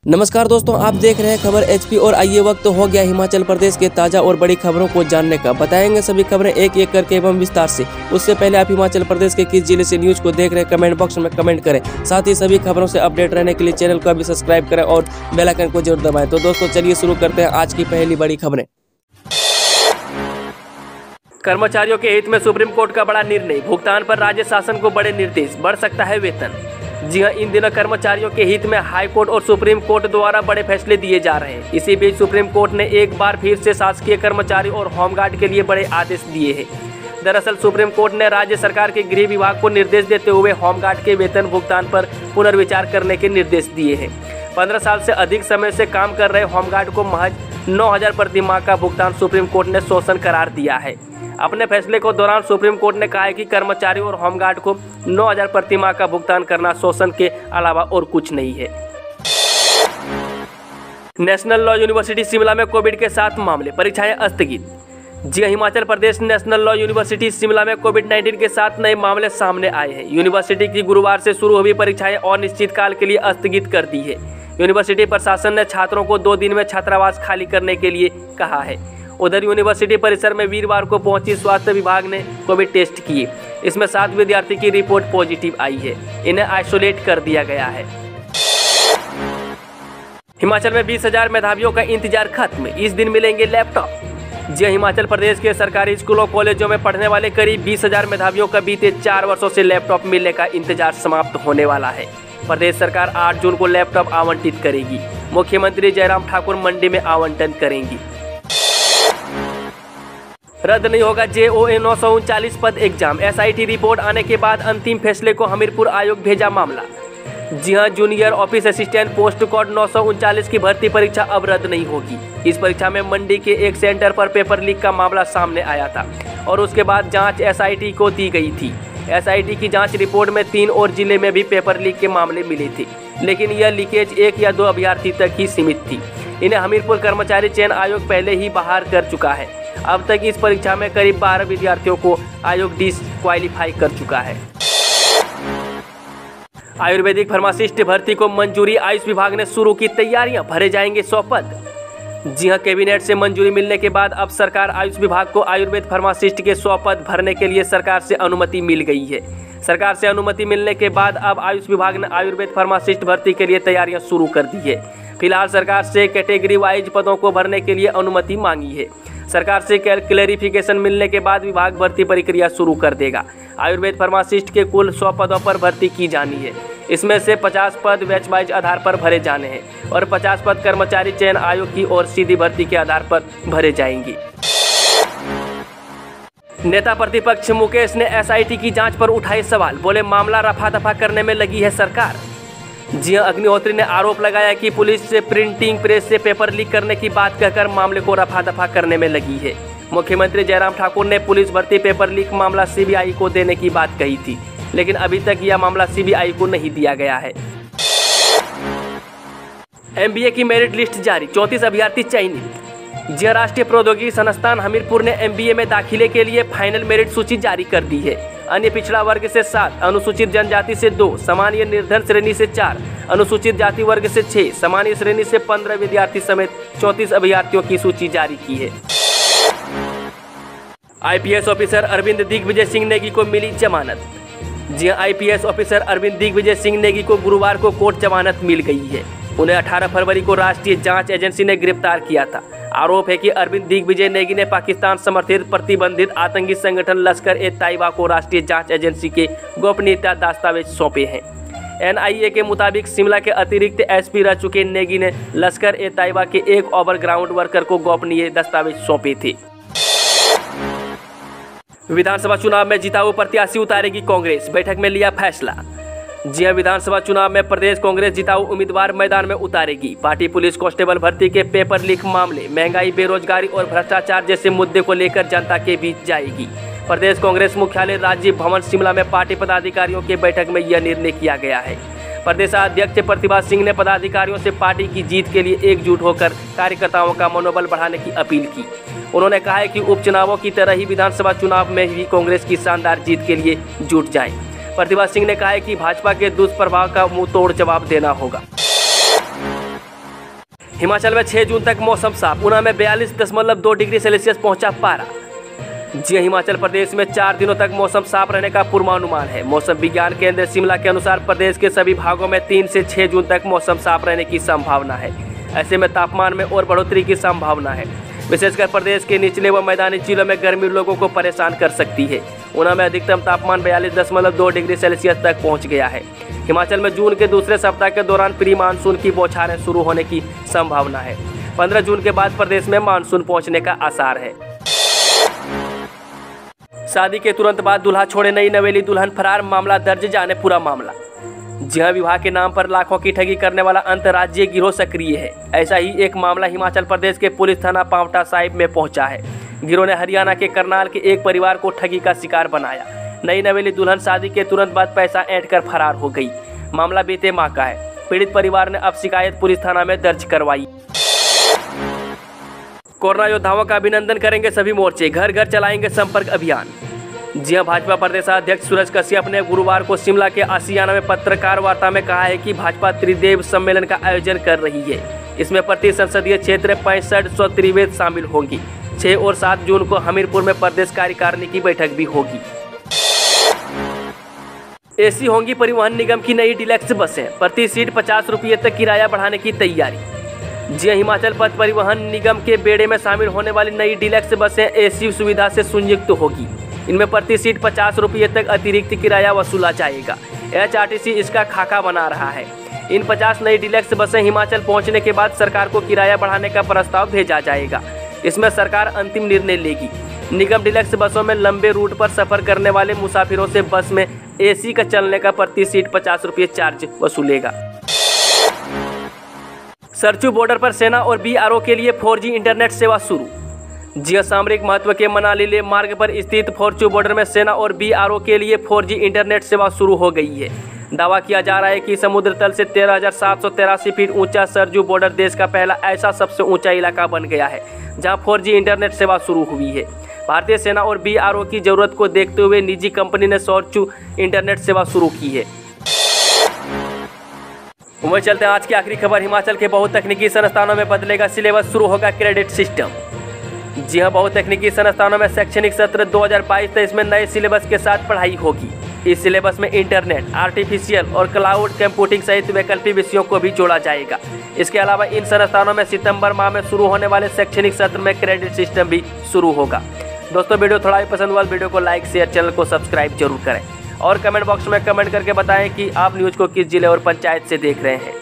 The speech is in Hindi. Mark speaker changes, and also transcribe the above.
Speaker 1: नमस्कार दोस्तों, आप देख रहे हैं खबर एचपी और आइए वक्त हो गया हिमाचल प्रदेश के ताज़ा और बड़ी खबरों को जानने का। बताएंगे सभी खबरें एक एक करके एवं विस्तार से। उससे पहले आप हिमाचल प्रदेश के किस जिले से न्यूज को देख रहे हैं कमेंट बॉक्स में कमेंट करें। साथ ही सभी खबरों से अपडेट रहने के लिए चैनल को अभी सब्सक्राइब करें और बेल आइकन को जरूर दबाएं। तो दोस्तों चलिए शुरू करते हैं आज की पहली बड़ी खबरें। कर्मचारियों के हित में सुप्रीम कोर्ट का बड़ा निर्णय, भुगतान पर राज्य शासन को बड़े निर्देश, बढ़ सकता है वेतन। जी हां, इन दिनों कर्मचारियों के हित में हाई कोर्ट और सुप्रीम कोर्ट द्वारा बड़े फैसले दिए जा रहे हैं। इसी बीच सुप्रीम कोर्ट ने एक बार फिर से शासकीय कर्मचारी और होमगार्ड के लिए बड़े आदेश दिए हैं। दरअसल सुप्रीम कोर्ट ने राज्य सरकार के गृह विभाग को निर्देश देते हुए होमगार्ड के वेतन भुगतान पर पुनर्विचार करने के निर्देश दिए हैं। 15 साल से अधिक समय से काम कर रहे होमगार्ड को महज 9,000 प्रति माह का भुगतान सुप्रीम कोर्ट ने शोषण करार दिया है। अपने फैसले को दौरान सुप्रीम कोर्ट ने कहा है कि कर्मचारी और होमगार्ड को 9,000 प्रति माह का भुगतान करना शोषण के अलावा और कुछ नहीं है। नेशनल लॉ यूनिवर्सिटी शिमला में कोविड के 7 मामले, परीक्षाएं स्थगित। जी Himachal Pradesh national law university Shimla में कोविड-19 के 7 नए मामले सामने आए हैं। यूनिवर्सिटी की गुरुवार से शुरू हुई परीक्षाएं अनिश्चितकाल के लिए स्थगित कर दी है। यूनिवर्सिटी प्रशासन ने छात्रों को 2 दिन में छात्रावास खाली करने के लिए कहा है। उधर यूनिवर्सिटी परिसर में वीरवार को पहुंची स्वास्थ्य विभाग ने कोविड टेस्ट किए। इसमें 7 विद्यार्थी की रिपोर्ट पॉजिटिव आई है। इन्हें आइसोलेट कर दिया गया है। हिमाचल में 20,000 मेधावियों का इंतजार खत्म, इस दिन मिलेंगे लैपटॉप। जी हिमाचल प्रदेश के सरकारी स्कूलों कॉलेजों में पढ़ने वाले करीब 20,000 मेधावियों का बीते 4 वर्षों से लैपटॉप मिलने का इंतजार समाप्त होने वाला है। प्रदेश सरकार 8 जून को लैपटॉप आवंटित करेगी। मुख्यमंत्री जयराम ठाकुर मंडी में आवंटन करेंगी। रद्द नहीं होगा JOA 939 पद एग्जाम, SIT रिपोर्ट आने के बाद अंतिम फैसले को हमीरपुर आयोग भेजा मामला। जी हां, junior office assistant post code 939 की भर्ती परीक्षा अब रद्द नहीं होगी। इस परीक्षा में मंडी के एक सेंटर पर पेपर लीक का मामला सामने आया था और उसके बाद जांच SIT को दी गई थी। SIT की जांच रिपोर्ट में 3 और जिले में भी पेपर लीक के मामले मिले थे, लेकिन यह लीकेज 1 या 2 अभ्यर्थी तक ही सीमित थी। इन्हें हमीरपुर कर्मचारी चयन आयोग पहले ही बहाल कर चुका है। अब तक इस परीक्षा में करीब 12 विद्यार्थियों को आयोग डिस्क्वालीफाई कर चुका है। आयुर्वेदिक फार्मासिस्ट भर्ती को मंजूरी, आयुष विभाग ने शुरू की तैयारियां, भरे जाएंगे 100 पद। जी हां, कैबिनेट से मंजूरी मिलने के बाद अब सरकार आयुष विभाग को आयुर्वेद फार्मासिस्ट के 100 पद भरने के लिए सरकार से अनुमति मिल गई है। सरकार से अनुमति मिलने के बाद अब आयुष विभाग ने आयुर्वेद फार्मासिस्ट भर्ती के लिए तैयारियां शुरू कर दी है। फिलहाल सरकार से कैटेगरी वाइज पदों को भरने के लिए अनुमति मांगी है। सरकार से क्लैरिफिकेशन मिलने के बाद विभाग भर्ती प्रक्रिया शुरू कर देगा। आयुर्वेद फार्मासिस्ट के कुल 100 पदों पर भर्ती की जानी है। इसमें से 50 पद बैच वाइज आधार पर भरे जाने हैं और 50 पद कर्मचारी चयन आयोग की ओर सीधी भर्ती के आधार पर भरे जाएंगे। नेता प्रतिपक्ष मुकेश ने SIT की जांच पर उठाए सवाल, बोले मामला रफा दफा करने में लगी है सरकार। जी हां, अग्निहोत्री ने आरोप लगाया कि पुलिस से प्रिंटिंग प्रेस से पेपर लीक करने की बात कहकर मामले को रफा दफा करने में लगी है। मुख्यमंत्री जयराम ठाकुर ने पुलिस भर्ती पेपर लीक मामला CBI को देने की बात कही थी, लेकिन अभी तक यह मामला CBI को नहीं दिया गया है। MBA की मेरिट लिस्ट जारी, 34 अभ्यर्थी चयनित। जी हां, राष्ट्रीय प्रौद्योगिकी संस्थान हमीरपुर ने MBA में दाखिले के लिए फाइनल मेरिट सूची जारी कर दी है। अन्य पिछड़ा वर्ग से 7, अनुसूचित जनजाति से 2, सामान्य निर्धन श्रेणी से 4, अनुसूचित जाति वर्ग से 6, सामान्य श्रेणी से 15 विद्यार्थी समेत 34 अभ्यर्थियों की सूची जारी की है। IPS ऑफिसर अरविंद दिग्विजय सिंह नेगी को मिली जमानत। जी हां, IPS ऑफिसर अरविंद दिग्विजय सिंह नेगी को गुरुवार को कोर्ट जमानत मिल गई है। उन्हें 18 फरवरी को राष्ट्रीय जांच एजेंसी ने गिरफ्तार किया था। आरोप है कि अरविंद दिग्विजय नेगी ने पाकिस्तान समर्थित प्रतिबंधित आतंकी संगठन लश्कर-ए-तैयबा को राष्ट्रीय जांच एजेंसी के गोपनीयता दस्तावेज सौंपे हैं। NIA के मुताबिक शिमला के अतिरिक्त SP रह चुके नेगी ने लश्कर-ए-तैयबा के एक ओवरग्राउंड वर्कर को गोपनीय दस्तावेज सौंपे थे। विधानसभा चुनाव में जिताऊ प्रत्याशी उतारेगी कांग्रेस, बैठक में लिया फैसला। जी हां, विधानसभा चुनाव में प्रदेश कांग्रेस जिताऊ उम्मीदवार मैदान में उतारेगी। पार्टी पुलिस कांस्टेबल भर्ती के पेपर लीक मामले, महंगाई, बेरोजगारी और भ्रष्टाचार जैसे मुद्दे को लेकर जनता के बीच जाएगी। प्रदेश कांग्रेस मुख्यालय राजीव भवन शिमला में पार्टी पदाधिकारियों की बैठक में यह निर्णय किया गया है। प्रदेशाध्यक्ष प्रतिभा सिंह ने पदाधिकारियों से पार्टी की जीत के लिए एकजुट होकर कार्यकर्ताओं का मनोबल बढ़ाने की अपील की। उन्होंने कहा है कि उपचुनावों की तरह ही विधानसभा चुनाव में भी कांग्रेस की शानदार जीत के लिए जुट जाएं। प्रतिभा सिंह ने कहा है कि भाजपा के दुष्प्रभाव का मुंह तोड़ जवाब देना होगा। हिमाचल में 6 जून तक मौसम साफ। ऊना में 42.2 डिग्री सेल्सियस पहुंचा पारा। जी हिमाचल प्रदेश में 4 दिनों तक मौसम साफ रहने का पूर्वानुमान है। मौसम विज्ञान केंद्र शिमला के अनुसार प्रदेश के सभी भागों में 3 से 6 जून तक मौसम साफ रहने की संभावना है। ऐसे में तापमान में और बढ़ोतरी की संभावना है। विशेषकर प्रदेश के निचले व मैदानी जिलों में गर्मी लोगों को परेशान कर सकती है। ऊना में अधिकतम तापमान 42.2 डिग्री सेल्सियस तक पहुंच गया है। हिमाचल में जून के दूसरे सप्ताह के दौरान प्री मानसून की बौछारें शुरू होने की संभावना है। 15 जून के बाद प्रदेश में मानसून पहुंचने का आसार है। शादी के तुरंत बाद दूल्हा छोड़े नई नवेली दुल्हन फरार, मामला दर्ज, जाने पूरा मामला। जी हां, विवाह के नाम पर लाखों की ठगी करने वाला अंतर्राज्यीय गिरोह सक्रिय है। ऐसा ही एक मामला हिमाचल प्रदेश के पुलिस थाना पांवटा साहिब में पहुंचा है। गिरोह ने हरियाणा के करनाल के एक परिवार को ठगी का शिकार बनाया। नई नवेली दुल्हन शादी के तुरंत बाद पैसा ऐंठ कर फरार हो गई। मामला बीते माह का है। पीड़ित परिवार ने अब शिकायत पुलिस थाना में दर्ज करवाई। कोरोना योद्धाओं का अभिनंदन करेंगे सभी मोर्चे, घर घर चलाएंगे संपर्क अभियान। जी हां, भाजपा प्रदेशाध्यक्ष सूरज कश्यप ने गुरुवार को शिमला के आशियाना में पत्रकार वार्ता में कहा है कि भाजपा त्रिदेव सम्मेलन का आयोजन कर रही है। इसमें प्रति संसदीय क्षेत्र 6500 त्रिवेद शामिल होंगी। 6 और 7 जून को हमीरपुर में प्रदेश कार्यकारिणी की बैठक भी होगी। एसी होंगी परिवहन निगम की नई डिलक्स बसें, प्रति सीट 50 रुपये तक किराया बढ़ाने की तैयारी। जी हिमाचल पथ परिवहन निगम के बेड़े में शामिल होने वाली नई डिलक्स बसें एसी सुविधा से संयुक्त होगी। इनमें प्रति सीट 50 रुपये तक अतिरिक्त किराया वसूला जाएगा। HRTC इसका खाका बना रहा है। इन 50 नई डिलक्स बसें हिमाचल पहुंचने के बाद सरकार को किराया बढ़ाने का प्रस्ताव भेजा जाएगा। इसमें सरकार अंतिम निर्णय लेगी। निगम डिलक्स बसों में लंबे रूट पर सफर करने वाले मुसाफिरों से बस में एसी का चलने का प्रति सीट 50 रुपये चार्ज वसूलेगा। सरचू बॉर्डर पर सेना और BRO के लिए 4G इंटरनेट सेवा शुरू। जी सामरिक महत्व के मनाली लेह मार्ग पर स्थित फोरचू बॉर्डर में सेना और BRO के लिए 4G इंटरनेट सेवा शुरू हो गई है। दावा किया जा रहा है कि समुद्र तल से 13,783 फीट ऊंचा सरचू बॉर्डर देश का पहला ऐसा सबसे ऊंचा इलाका बन गया है जहां 4G इंटरनेट सेवा शुरू हुई है। भारतीय सेना और BRO की जरूरत को देखते हुए निजी कंपनी ने सरचू इंटरनेट सेवा शुरू की है। वहीं चलते हैं आज की आखिरी खबर। हिमाचल के बहुतकनीकी संस्थानों में बदलेगा सिलेबस, शुरू होगा क्रेडिट सिस्टम। जी हां, बहुतकनीकी संस्थानों में शैक्षणिक सत्र 2022-23 में नए सिलेबस के साथ पढ़ाई होगी। इस सिलेबस में इंटरनेट, आर्टिफिशियल और क्लाउड कंप्यूटिंग सहित वैकल्पिक विषयों को भी जोड़ा जाएगा। इसके अलावा इन संस्थानों में सितंबर माह में शुरू होने वाले शैक्षणिक सत्र में क्रेडिट सिस्टम भी शुरू होगा। दोस्तों, वीडियो थोड़ा भी पसंद हुआ, वीडियो को लाइक, शेयर, चैनल को सब्सक्राइब जरूर करें और कमेंट बॉक्स में कमेंट करके बताएं कि आप न्यूज़ को किस जिले और पंचायत से देख रहे हैं।